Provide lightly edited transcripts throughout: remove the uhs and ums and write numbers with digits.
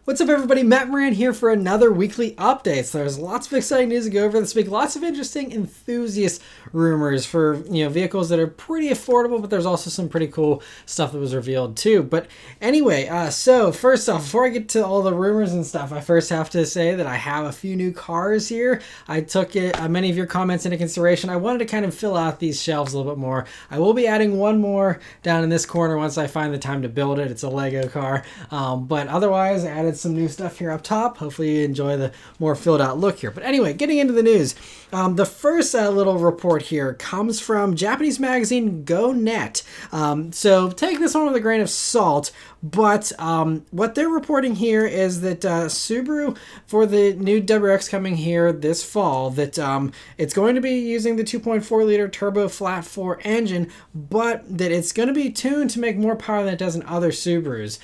What's up, everybody? Matt Maran here for another weekly update. So there's lots of exciting news to go over this week. Lots of interesting enthusiast rumors for vehicles that are pretty affordable, but there's also some pretty cool stuff that was revealed too. But anyway, so first off, before I get to all the rumors and stuff, I first have to say that I have a few new cars here. I took many of your comments into consideration. I wanted to kind of fill out these shelves a little bit more. I will be adding one more down in this corner once I find the time to build it. It's a Lego car, but otherwise I added some new stuff here up top. Hopefully you enjoy the more filled out look here. But anyway, getting into the news. The first little report here comes from Japanese magazine GoNet. So take this one with a grain of salt, but what they're reporting here is that Subaru, for the new WRX coming here this fall, that it's going to be using the 2.4 liter turbo flat 4 engine, but that it's going to be tuned to make more power than it does in other Subarus.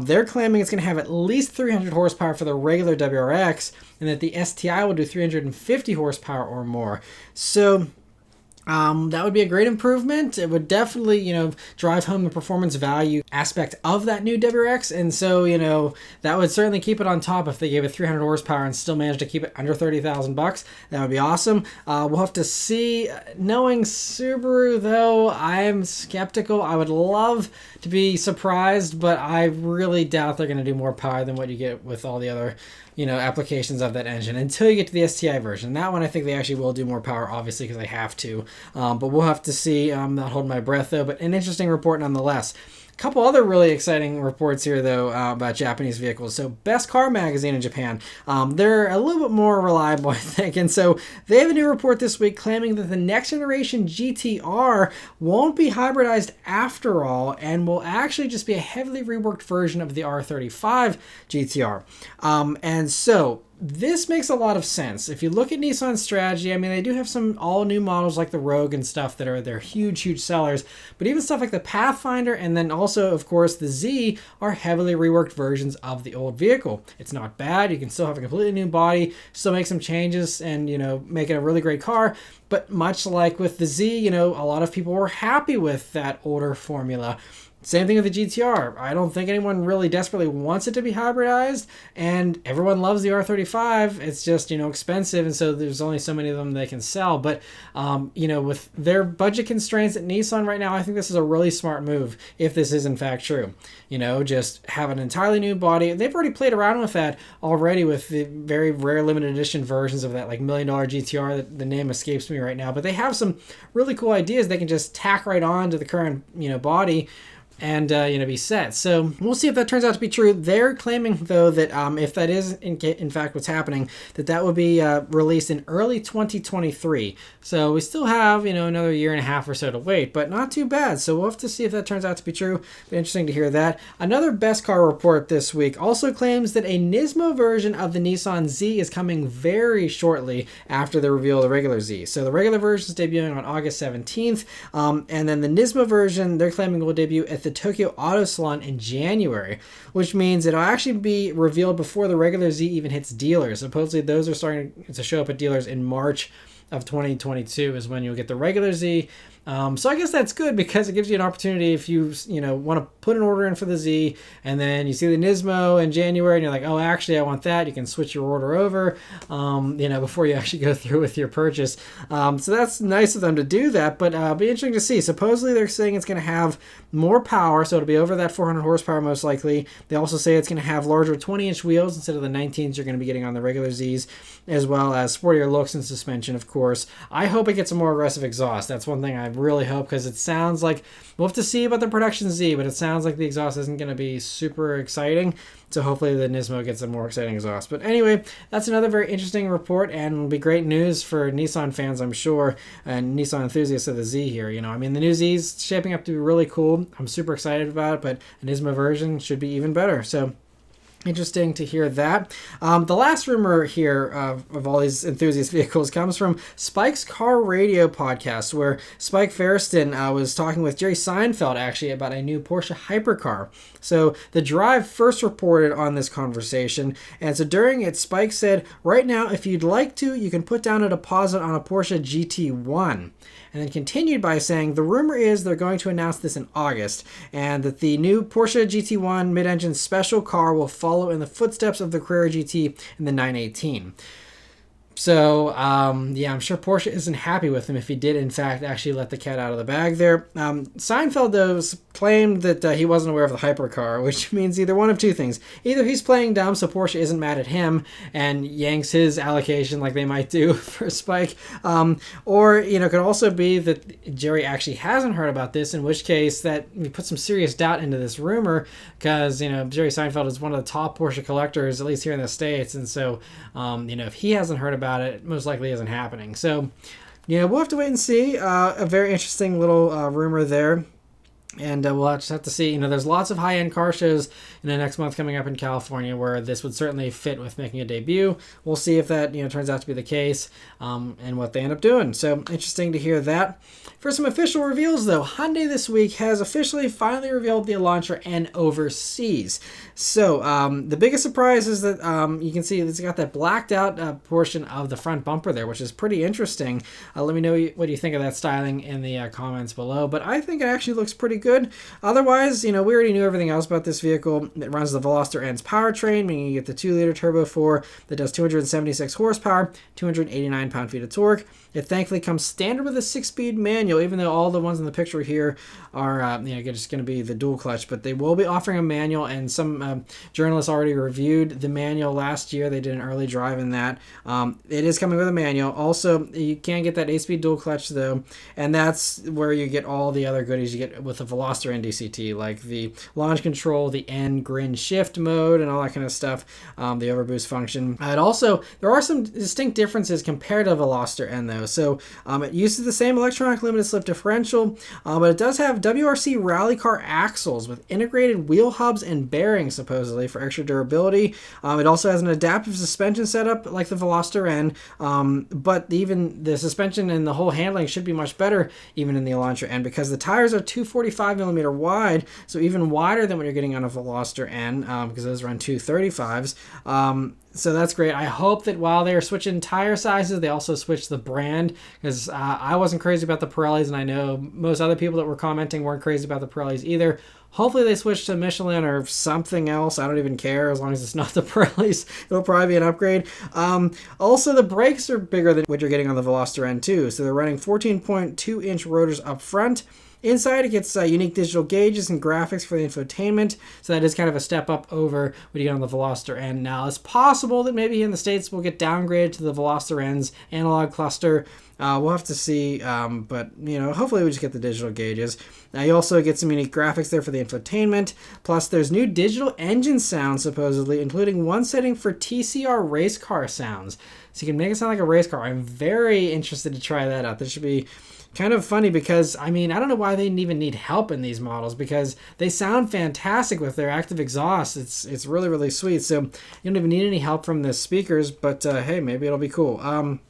They're claiming it's going to have at least 300 horsepower for the regular WRX, and that the STI will do 350 horsepower or more. So that would be a great improvement. It would definitely, drive home the performance value aspect of that new WRX. And so, that would certainly keep it on top if they gave it 300 horsepower and still managed to keep it under $30,000. That would be awesome. We'll have to see. Knowing Subaru, though, I'm skeptical. I would love to be surprised, but I really doubt they're going to do more power than what you get with all the other applications of that engine until you get to the STI version. That one, I think they actually will do more power, obviously, because they have to. But we'll have to see. I'm not holding my breath, though, but an interesting report nonetheless. A couple other really exciting reports here, though, about Japanese vehicles. So Best Car Magazine in Japan, they're a little bit more reliable, I think. And so they have a new report this week claiming that the next generation GT-R won't be hybridized after all and will actually just be a heavily reworked version of the R35 GT-R. And so this makes a lot of sense. If you look at Nissan's strategy, I mean, they do have some all-new models like the Rogue and stuff that are their huge sellers, but even stuff like the Pathfinder and then also, of course, the Z are heavily reworked versions of the old vehicle. It's not bad. You can still have a completely new body, still make some changes and, make it a really great car. But much like with the Z, a lot of people were happy with that older formula. Same thing with the GT-R. I don't think anyone really desperately wants it to be hybridized, and everyone loves the R35. It's just, expensive, and so there's only so many of them they can sell. But, with their budget constraints at Nissan right now, I think this is a really smart move, if this is in fact true. Just have an entirely new body. They've already played around with that already with the very rare limited edition versions of that, like $1 million GT-R. That the name escapes me right now, but they have some really cool ideas they can just tack right on to the current, body and be set. So we'll see if that turns out to be true. They're claiming, though, that if that is in fact what's happening, that will be released in early 2023. So we still have another year and a half or so to wait, but not too bad. So we'll have to see if that turns out to be true. Be interesting to hear that. Another Best Car report this week also claims that a Nismo version of the Nissan Z is coming very shortly after the reveal of the regular Z. So the regular version is debuting on August 17th, and then the Nismo version they're claiming will debut at the Tokyo Auto Salon in January, which means it'll actually be revealed before the regular Z even hits dealers. Supposedly those are starting to show up at dealers in March of 2022 is when you'll get the regular Z. So I guess that's good because it gives you an opportunity if you want to put an order in for the Z and then you see the Nismo in January and you're like, oh, actually I want that. You can switch your order over, before you actually go through with your purchase. So that's nice of them to do that, but it'll be interesting to see. Supposedly they're saying it's going to have more power, so it'll be over that 400 horsepower most likely. They also say it's going to have larger 20-inch wheels instead of the 19s you're going to be getting on the regular Zs, as well as sportier looks and suspension, of course. I hope it gets a more aggressive exhaust. That's one thing I really hope, because it sounds like, we'll have to see about the production Z, but it sounds like the exhaust isn't going to be super exciting. So hopefully the Nismo gets a more exciting exhaust. But anyway, that's another very interesting report, and will be great news for Nissan fans, I'm sure, and Nissan enthusiasts of the Z here. The new Z is shaping up to be really cool. I'm super excited about it, but a Nismo version should be even better. So interesting to hear that. The last rumor here of all these enthusiast vehicles comes from Spike's Car Radio podcast, where Spike Feresten was talking with Jerry Seinfeld actually about a new Porsche hypercar. So the Drive first reported on this conversation, and so during it, Spike said, right now, if you'd like to, you can put down a deposit on a Porsche GT1. And then continued by saying, the rumor is they're going to announce this in August, and that the new Porsche GT1 mid-engine special car will follow follow in the footsteps of the Carrera GT and the 918. So, yeah, I'm sure Porsche isn't happy with him if he did, in fact, actually let the cat out of the bag there. Seinfeld, though, claimed that he wasn't aware of the hypercar, which means either one of two things. Either he's playing dumb, so Porsche isn't mad at him and yanks his allocation like they might do for a Spike. Or, it could also be that Jerry actually hasn't heard about this, in which case that we put some serious doubt into this rumor because, Jerry Seinfeld is one of the top Porsche collectors, at least here in the States. And so, if he hasn't heard about it most likely isn't happening. So, we'll have to wait and see. A very interesting little rumor there. And we'll just have to see. There's lots of high-end car shows in the next month coming up in California where this would certainly fit with making a debut. We'll see if that turns out to be the case and what they end up doing. So interesting to hear that. For some official reveals, though, Hyundai this week has officially finally revealed the Elantra N overseas. So the biggest surprise is that you can see it's got that blacked out portion of the front bumper there, which is pretty interesting. Let me know what you think of that styling in the comments below. But I think it actually looks pretty good. Otherwise, we already knew everything else about this vehicle. It runs the Veloster N's powertrain, meaning you get the 2-liter turbo 4 that does 276 horsepower, 289 pound-feet of torque. It thankfully comes standard with a 6-speed manual, even though all the ones in the picture here are just going to be the dual clutch, but they will be offering a manual, and some journalists already reviewed the manual last year. They did an early drive in that. It is coming with a manual. Also, you can get that 8-speed dual clutch, though, and that's where you get all the other goodies you get with the Veloster N DCT, like the launch control, the N grin shift mode, and all that kind of stuff, the overboost function. And also, there are some distinct differences compared to Veloster N, though. So it uses the same electronic limited slip differential, but it does have WRC rally car axles with integrated wheel hubs and bearings, supposedly, for extra durability. It also has an adaptive suspension setup like the Veloster N, but even the suspension and the whole handling should be much better even in the Elantra N because the tires are 245mm wide, so even wider than what you're getting on a Veloster N because those run 235s. So that's great. I hope that while they're switching tire sizes, they also switch the brand because I wasn't crazy about the Pirellis, and I know most other people that were commenting weren't crazy about the Pirellis either. Hopefully they switch to Michelin or something else. I don't even care as long as it's not the Pirellis. It'll probably be an upgrade. Also, the brakes are bigger than what you're getting on the Veloster N too. So they're running 14.2-inch rotors up front. Inside, it gets unique digital gauges and graphics for the infotainment, so that is kind of a step up over what you get on the Veloster N. Now, it's possible that maybe in the States we'll get downgraded to the Veloster N's analog cluster. We'll have to see, but, hopefully we just get the digital gauges. Now, you also get some unique graphics there for the infotainment, plus there's new digital engine sounds, supposedly, including one setting for TCR race car sounds. So you can make it sound like a race car. I'm very interested to try that out. This should be kind of funny because, I don't know why they even need help in these models because they sound fantastic with their active exhaust. It's really, really sweet. So you don't even need any help from the speakers, but hey, maybe it'll be cool.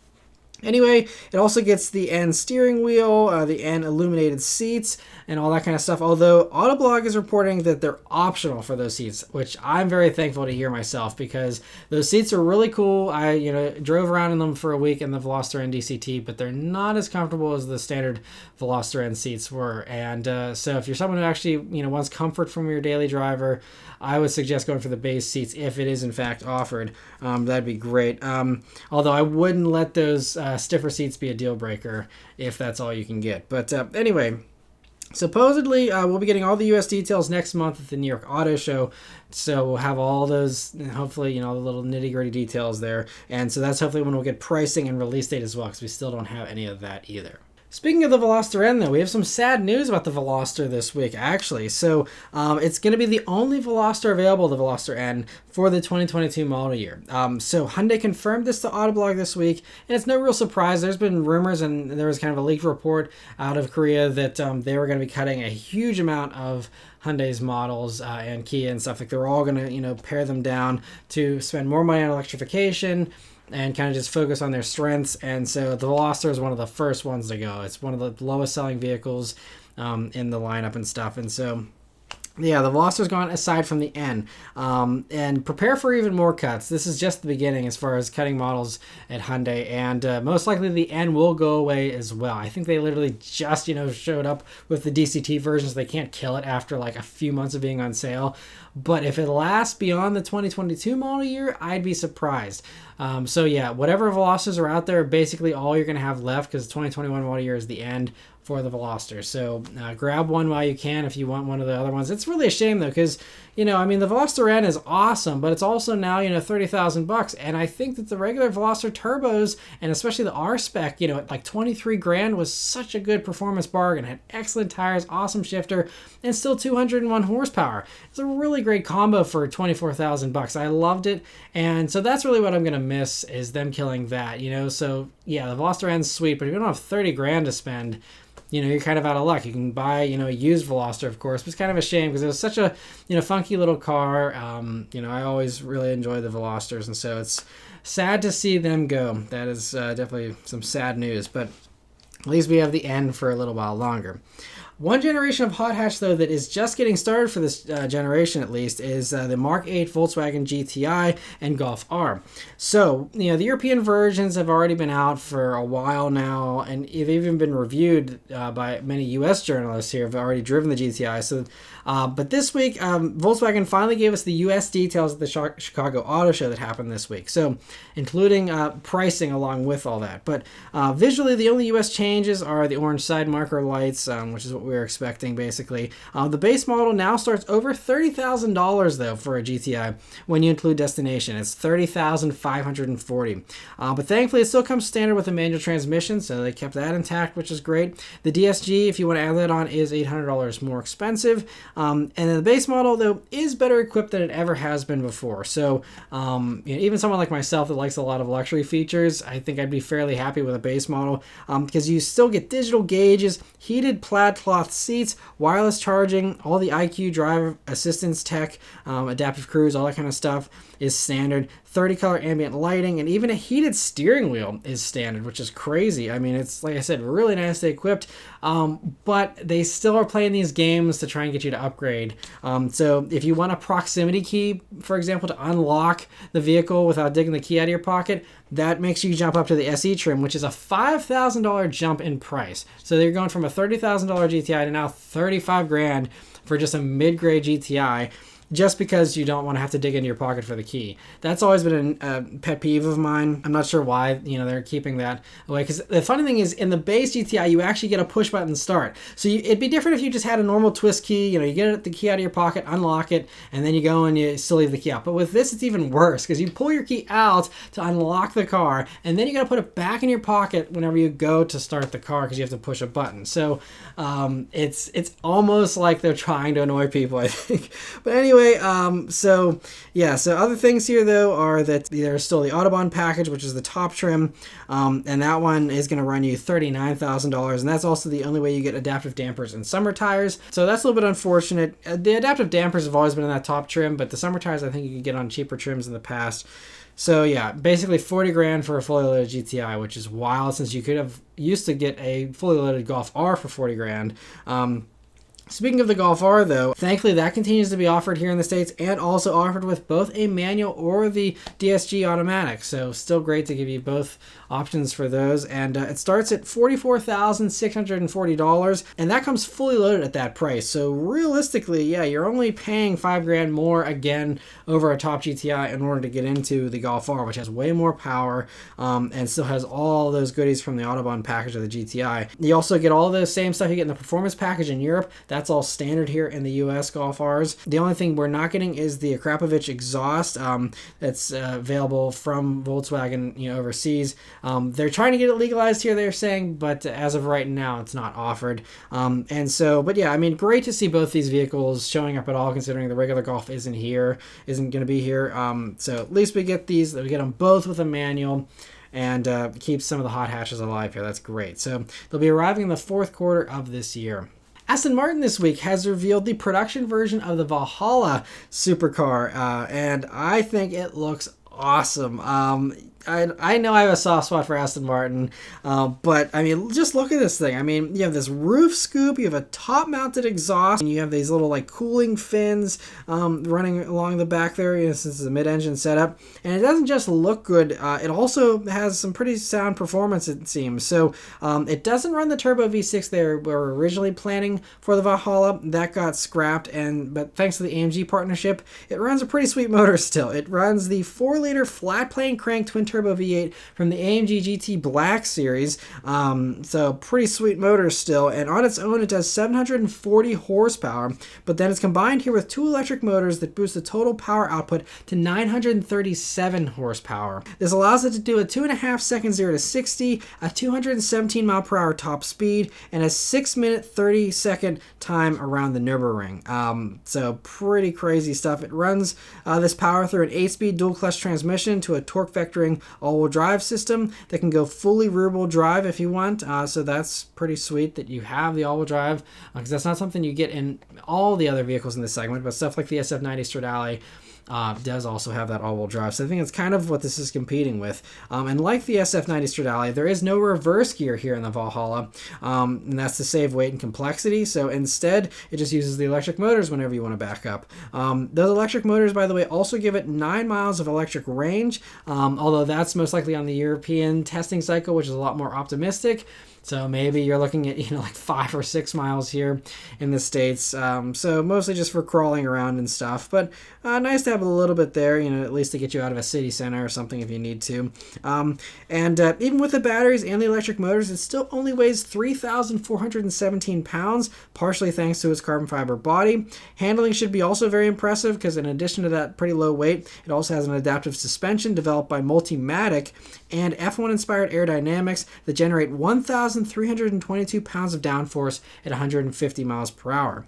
Anyway, it also gets the N steering wheel, the N illuminated seats, and all that kind of stuff. Although Autoblog is reporting that they're optional for those seats, which I'm very thankful to hear myself because those seats are really cool. I drove around in them for a week in the Veloster N DCT, but they're not as comfortable as the standard Veloster N seats were. And so if you're someone who actually wants comfort from your daily driver, I would suggest going for the base seats if it is in fact offered. That'd be great. Although I wouldn't let those stiffer seats be a deal breaker if that's all you can get. But anyway, supposedly we'll be getting all the US details next month at the New York Auto Show. So we'll have all those, hopefully, the little nitty-gritty details there. And so that's hopefully when we'll get pricing and release date as well, because we still don't have any of that either. Speaking of the Veloster N, though, we have some sad news about the Veloster this week, actually. So it's going to be the only Veloster available, the Veloster N, for the 2022 model year. So Hyundai confirmed this to Autoblog this week, and it's no real surprise. There's been rumors, and there was kind of a leaked report out of Korea that they were going to be cutting a huge amount of Hyundai's models and Kia and stuff. Like, they were all going to, pare them down to spend more money on electrification and kind of just focus on their strengths. And so the Veloster is one of the first ones to go. It's one of the lowest selling vehicles in the lineup and stuff. And so Yeah, the Veloster's gone aside from the N. And prepare for even more cuts. This is just the beginning as far as cutting models at Hyundai, and most likely the N will go away as well. I think they literally just, showed up with the DCT versions. They can't kill it after like a few months of being on sale. But if it lasts beyond the 2022 model year, I'd be surprised. So yeah, whatever Velosters are out there, basically all you're going to have left, because 2021 model year is the end for the Veloster. So grab one while you can if you want one of the other ones. It's really a shame though, because the Veloster N is awesome, but it's also now $30,000, and I think that the regular Veloster turbos, and especially the R spec, at like 23 grand, was such a good performance bargain. Had excellent tires, awesome shifter, and still 201 horsepower. It's a really great combo for 24,000 bucks. I loved it, and so that's really what I'm gonna miss, is them killing that. So yeah, the Veloster N's sweet, but if you don't have 30 grand to spend, you're kind of out of luck. You can buy, a used Veloster, of course, but it's kind of a shame because it was such a, funky little car. I always really enjoy the Velosters, and so it's sad to see them go. That is definitely some sad news, but at least we have the N for a little while longer. One generation of hot hatch, though, that is just getting started for this generation, at least, is the Mark 8 Volkswagen GTI and Golf R. So, the European versions have already been out for a while now, and they've even been reviewed by many U.S. journalists here, have already driven the GTI. So, but this week, Volkswagen finally gave us the U.S. details of the Chicago Auto Show that happened this week. So, including pricing along with all that. But visually, the only U.S. changes are the orange side marker lights, which is what we were expecting, basically. The base model now starts over $30,000 though for a GTI when you include destination. It's $30,540. But thankfully, it still comes standard with a manual transmission, so they kept that intact, which is great. The DSG, if you want to add that on, is $800 more expensive. And then the base model, though, is better equipped than it ever has been before. So even someone like myself that likes a lot of luxury features, I think I'd be fairly happy with a base model, because you still get digital gauges, heated plaid cloth seats, wireless charging, all the IQ driver assistance tech, adaptive cruise, all that kind of stuff is standard. 30 color ambient lighting, and even a heated steering wheel is standard, which is crazy. I mean, it's, like I said, really nicely equipped, but they still are playing these games to try and get you to upgrade. So if you want a proximity key, for example, to unlock the vehicle without digging the key out of your pocket, that makes you jump up to the SE trim, which is a $5,000 jump in price. So they're going from a $30,000 GTI to now 35 grand for just a mid-grade GTI, just because you don't want to have to dig into your pocket for the key. That's always been a pet peeve of mine. I'm not sure why, they're keeping that away. Because the funny thing is, in the base GTI, you actually get a push button start. So it'd be different if you just had a normal twist key. You get the key out of your pocket, unlock it, and then you go and you still leave the key out. But with this, it's even worse, because you pull your key out to unlock the car, and then you got to put it back in your pocket whenever you go to start the car, because you have to push a button. So it's almost like they're trying to annoy people, I think. But anyway, so other things here though are that there's still the Autobahn package, which is the top trim, and that one is going to run you $39,000, and that's also the only way you get adaptive dampers and summer tires. So that's a little bit unfortunate. The adaptive dampers have always been in that top trim, but the summer tires I think you can get on cheaper trims in the past. So yeah, basically 40 grand for a fully loaded GTI, which is wild, since you could have used to get a fully loaded Golf R for 40 grand. Speaking of the Golf R, though, thankfully that continues to be offered here in the States, and also offered with both a manual or the DSG automatic. So still great to give you both options for those. And it starts at $44,640, and that comes fully loaded at that price. So realistically, yeah, you're only paying 5 grand more again over a top GTI in order to get into the Golf R, which has way more power, and still has all those goodies from the Autobahn package of the GTI. You also get all the same stuff you get in the performance package in Europe. That's all standard here in the US Golf Rs. The only thing we're not getting is the Akrapovic exhaust that's available from Volkswagen overseas. They're trying to get it legalized here, they're saying, but as of right now, it's not offered. But yeah, I mean, great to see both these vehicles showing up at all, considering the regular Golf isn't going to be here. So at least we get these, we get them both with a manual, and keep some of the hot hatches alive here. That's great. So they'll be arriving in the fourth quarter of this year. Aston Martin this week has revealed the production version of the Valhalla supercar, and I think it looks awesome. I know I have a soft spot for Aston Martin, but I mean, just look at this thing. I mean, you have this roof scoop, you have a top-mounted exhaust, and you have these little like cooling fins running along the back there. You know, since it's a mid-engine setup, and it doesn't just look good. It also has some pretty sound performance, it seems. So it doesn't run the turbo V6 they were originally planning for the Valhalla. That got scrapped, but thanks to the AMG partnership, it runs a pretty sweet motor still. It runs the 4-liter flat-plane crank twin-turbo V8 from the AMG GT Black series, so pretty sweet motor still, and on its own it does 740 horsepower, but then it's combined here with 2 electric motors that boost the total power output to 937 horsepower. This allows it to do a 2.5 second 0 to 60, a 217 mile per hour top speed, and a 6-minute 30-second time around the Nürburgring. So pretty crazy stuff. It runs this power through an 8-speed dual clutch transmission to a torque vectoring all-wheel drive system that can go fully rear-wheel drive if you want. So that's pretty sweet that you have the all-wheel drive, because that's not something you get in all the other vehicles in this segment, but stuff like the SF90 Stradale does also have that all-wheel drive. So I think it's kind of what this is competing with. And like the SF90 Stradale, there is no reverse gear here in the Valhalla, and that's to save weight and complexity. So instead, it just uses the electric motors whenever you want to back up. Those electric motors, by the way, also give it 9 miles of electric range, although that's most likely on the European testing cycle, which is a lot more optimistic. So maybe you're looking at, like 5 or 6 miles here in the States. So mostly just for crawling around and stuff. But nice to have a little bit there, at least to get you out of a city center or something if you need to. And even with the batteries and the electric motors, it still only weighs 3,417 pounds, partially thanks to its carbon fiber body. Handling should be also very impressive because in addition to that pretty low weight, it also has an adaptive suspension developed by Multimatic and F1-inspired aerodynamics that generate 1,322 pounds of downforce at 150 miles per hour.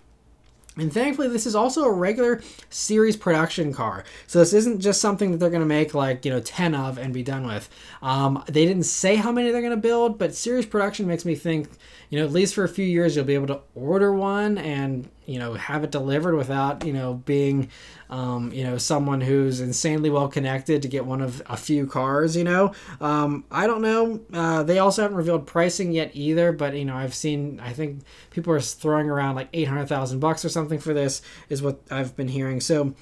And thankfully, this is also a regular series production car. So this isn't just something that they're going to make 10 of and be done with. They didn't say how many they're going to build, but series production makes me think, at least for a few years, you'll be able to order one and, have it delivered without, being, someone who's insanely well connected to get one of a few cars, I don't know. They also haven't revealed pricing yet either, but, I think people are throwing around like $800,000 or something for this is what I've been hearing. So,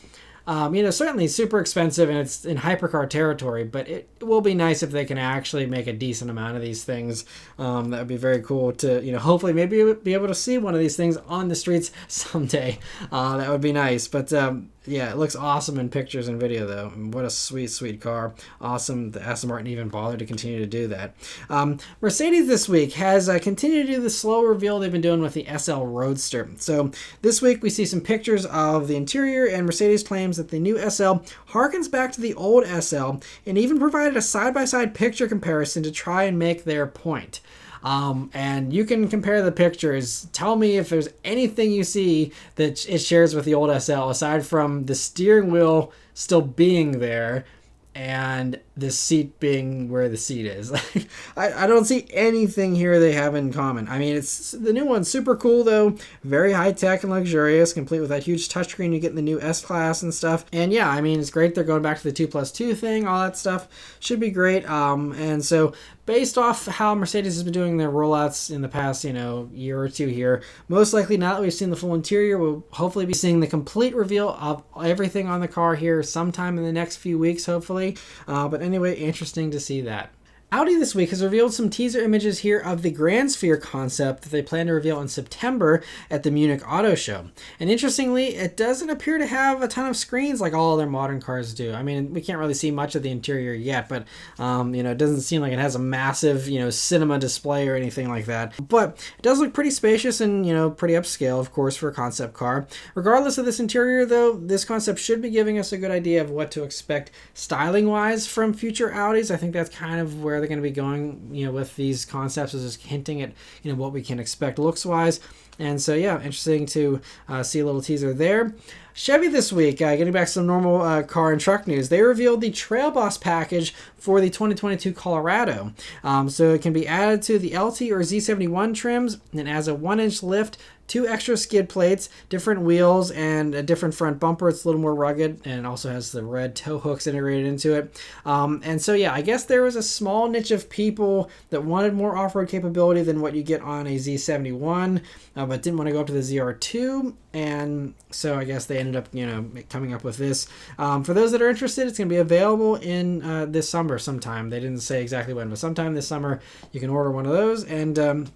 certainly super expensive and it's in hypercar territory, but it will be nice if they can actually make a decent amount of these things. That would be very cool to, hopefully maybe be able to see one of these things on the streets someday. That would be nice. But yeah, it looks awesome in pictures and video though. What a sweet, sweet car. Awesome that Aston Martin even bothered to continue to do that. Mercedes this week has continued to do the slow reveal they've been doing with the SL Roadster. So this week we see some pictures of the interior, and Mercedes claims that the new SL harkens back to the old SL and even provided a side-by-side picture comparison to try and make their point. And you can compare the pictures. Tell me if there's anything you see that it shares with the old SL aside from the steering wheel still being there and the seat being where the seat is. I don't see anything here they have in common. I mean, it's the new one's super cool though, very high tech and luxurious, complete with that huge touchscreen you get in the new S-Class and stuff. And yeah, I mean, it's great they're going back to the 2+2 thing, all that stuff should be great. And so based off how Mercedes has been doing their rollouts in the past, year or two here, most likely now that we've seen the full interior, we'll hopefully be seeing the complete reveal of everything on the car here sometime in the next few weeks, hopefully. But anyway, interesting to see that. Audi this week has revealed some teaser images here of the Grand Sphere concept that they plan to reveal in September at the Munich Auto Show. And interestingly, it doesn't appear to have a ton of screens like all other modern cars do. I mean, we can't really see much of the interior yet, but it doesn't seem like it has a massive, cinema display or anything like that. But it does look pretty spacious and, pretty upscale, of course, for a concept car. Regardless of this interior, though, this concept should be giving us a good idea of what to expect styling-wise from future Audis. I think that's kind of where they're going to be going, with these concepts, is just hinting at, what we can expect looks-wise. And so, yeah, interesting to see a little teaser there. Chevy this week, getting back to some normal car and truck news, they revealed the Trail Boss package for the 2022 Colorado. So it can be added to the LT or Z71 trims and has a 1-inch lift, 2 extra skid plates, different wheels, and a different front bumper. It's a little more rugged, and it also has the red tow hooks integrated into it. And so yeah, I guess there was a small niche of people that wanted more off-road capability than what you get on a Z71, but didn't want to go up to the ZR2, and so I guess they ended up, coming up with this. For those that are interested, it's going to be available in this summer sometime. They didn't say exactly when, but sometime this summer you can order one of those, and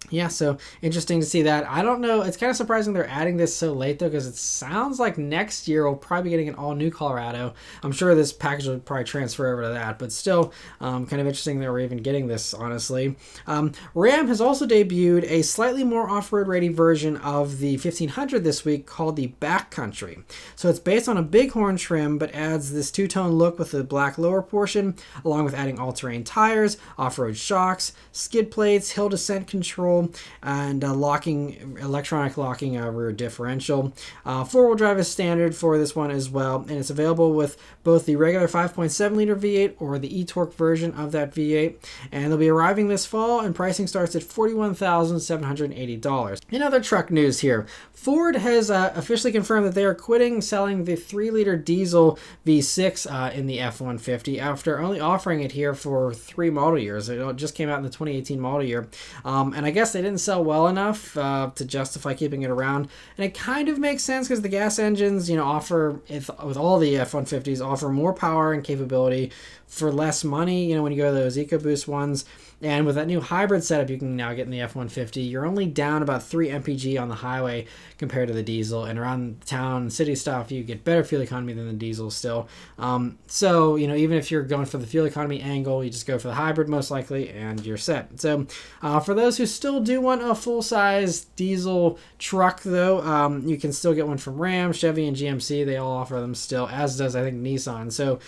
yeah, so interesting to see that. I don't know. It's kind of surprising they're adding this so late, though, because it sounds like next year we'll probably be getting an all-new Colorado. I'm sure this package will probably transfer over to that, but still kind of interesting that we're even getting this, honestly. Ram has also debuted a slightly more off-road ready version of the 1500 this week called the Backcountry. So it's based on a bighorn trim, but adds this two-tone look with the black lower portion, along with adding all-terrain tires, off-road shocks, skid plates, hill descent control, and electronic locking rear differential. Four-wheel drive is standard for this one as well, and it's available with both the regular 5.7 liter V8 or the e-torque version of that V8, and they'll be arriving this fall, and pricing starts at $41,780. In other truck news here, Ford has officially confirmed that they are quitting selling the 3-liter diesel V6 in the F-150 after only offering it here for 3 model years. It just came out in the 2018 model year, and I guess they didn't sell well enough to justify keeping it around. And it kind of makes sense because the gas engines, offer, with all the F-150s, offer more power and capability for less money, when you go to those EcoBoost ones. And with that new hybrid setup you can now get in the F-150, you're only down about 3 mpg on the highway compared to the diesel. And around town and city stuff, you get better fuel economy than the diesel still. So, even if you're going for the fuel economy angle, you just go for the hybrid most likely, and you're set. So, for those who still do want a full-size diesel truck, though, you can still get one from Ram, Chevy, and GMC. They all offer them still, as does, I think, Nissan. So,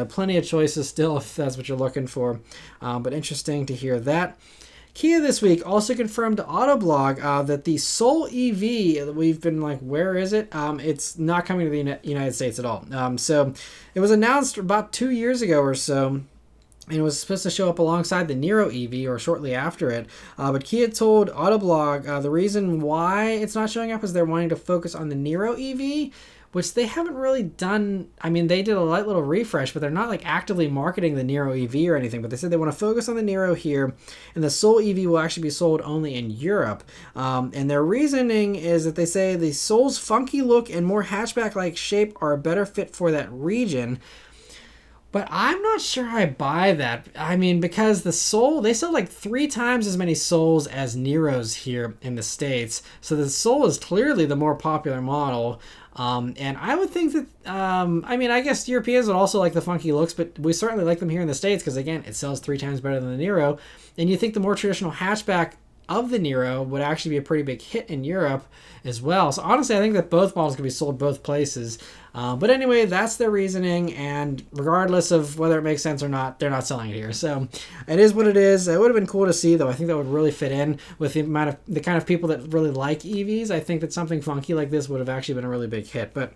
plenty of choices still if that's what you're looking for. But interesting to hear that. Kia this week also confirmed to Autoblog that the Soul EV, we've been like, where is it? It's not coming to the United States at all. So it was announced about 2 years ago or so, and it was supposed to show up alongside the Niro EV or shortly after it. But Kia told Autoblog the reason why it's not showing up is they're wanting to focus on the Niro EV, which they haven't really done. I mean, they did a light little refresh, but they're not like actively marketing the Niro EV or anything. But they said they want to focus on the Niro here, and the Soul EV will actually be sold only in Europe. And their reasoning is that they say the Soul's funky look and more hatchback-like shape are a better fit for that region. But I'm not sure I buy that. I mean, because the Soul, they sell like 3 times as many Souls as Niros here in the States. So the Soul is clearly the more popular model. And I would think that, I guess Europeans would also like the funky looks, but we certainly like them here in the States because, again, it sells 3 times better than the Niro. And you think the more traditional hatchback of the Niro would actually be a pretty big hit in Europe as well. So honestly, I think that both models could be sold both places. But anyway, that's their reasoning, and regardless of whether it makes sense or not, they're not selling it here. So it is what it is. It would have been cool to see, though. I think that would really fit in with the kind of people that really like EVs. I think that something funky like this would have actually been a really big hit. But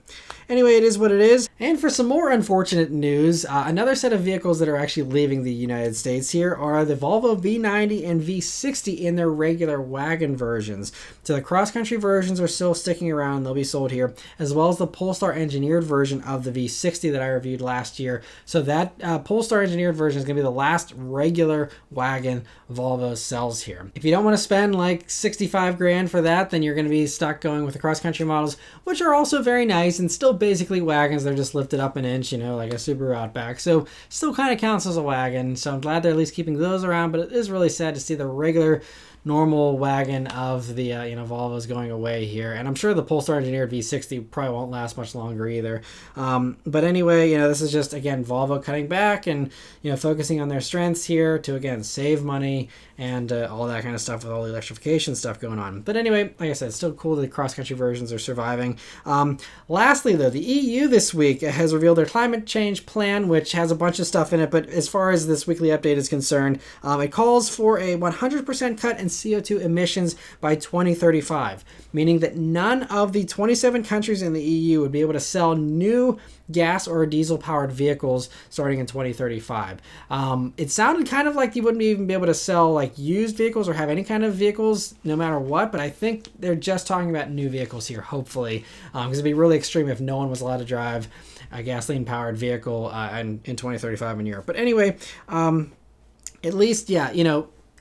anyway, it is what it is. And for some more unfortunate news, another set of vehicles that are actually leaving the United States here are the Volvo V90 and V60 in their regular wagon versions. So the cross-country versions are still sticking around. They'll be sold here, as well as the Polestar engineered version of the V60 that I reviewed last year. So that Polestar engineered version is going to be the last regular wagon Volvo sells here. If you don't want to spend like 65 grand for that, then you're going to be stuck going with the cross-country models, which are also very nice and still basically wagons. They're just lifted up an inch, like a Subaru Outback. So still kind of counts as a wagon. So I'm glad they're at least keeping those around, but it is really sad to see the regular normal wagon of the Volvo's going away here, and I'm sure the Polestar engineered V60 probably won't last much longer either. But anyway, this is just, again, Volvo cutting back and focusing on their strengths here to, again, save money and all that kind of stuff with all the electrification stuff going on. But anyway, like I said, it's still cool that the cross-country versions are surviving. Lastly, though, the EU this week has revealed their climate change plan, which has a bunch of stuff in it, but as far as this weekly update is concerned, it calls for a 100% cut in CO2 emissions by 2035, meaning that none of the 27 countries in the EU would be able to sell new gas or diesel-powered vehicles starting in 2035. It sounded kind of like you wouldn't even be able to sell like used vehicles or have any kind of vehicles no matter what, but I think they're just talking about new vehicles here, hopefully, because it'd be really extreme if no one was allowed to drive a gasoline-powered vehicle in 2035 in Europe. But anyway, at least, yeah,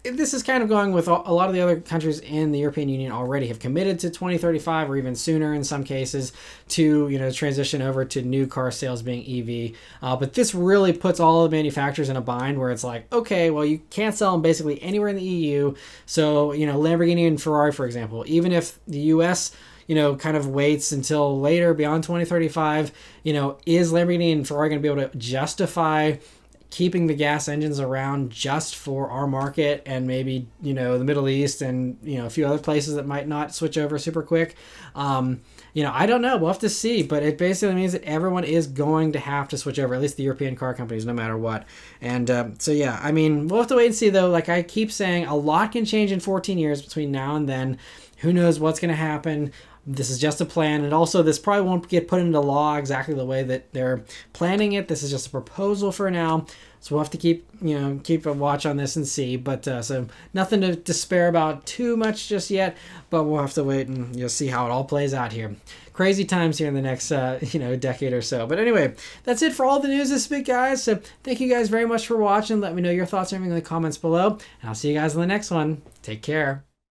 this is kind of going with a lot of the other countries in the European Union already have committed to 2035 or even sooner in some cases to, transition over to new car sales being EV. But this really puts all the manufacturers in a bind where it's like, okay, well, you can't sell them basically anywhere in the EU. So, Lamborghini and Ferrari, for example, even if the US kind of waits until later beyond 2035, is Lamborghini and Ferrari going to be able to justify keeping the gas engines around just for our market and maybe, the Middle East and, a few other places that might not switch over super quick? I don't know. We'll have to see, but it basically means that everyone is going to have to switch over, at least the European car companies, no matter what. And so, yeah, we'll have to wait and see, though. Like I keep saying, a lot can change in 14 years between now and then. Who knows what's going to happen? This is just a plan, and also this probably won't get put into law exactly the way that they're planning it. This is just a proposal for now, so we'll have to keep a watch on this and see. But so nothing to despair about too much just yet, but we'll have to wait and see how it all plays out here. Crazy times here in the next decade or so. But anyway, that's it for all the news this week, guys. So thank you guys very much for watching. Let me know your thoughts and everything in the comments below, and I'll see you guys in the next one. Take care.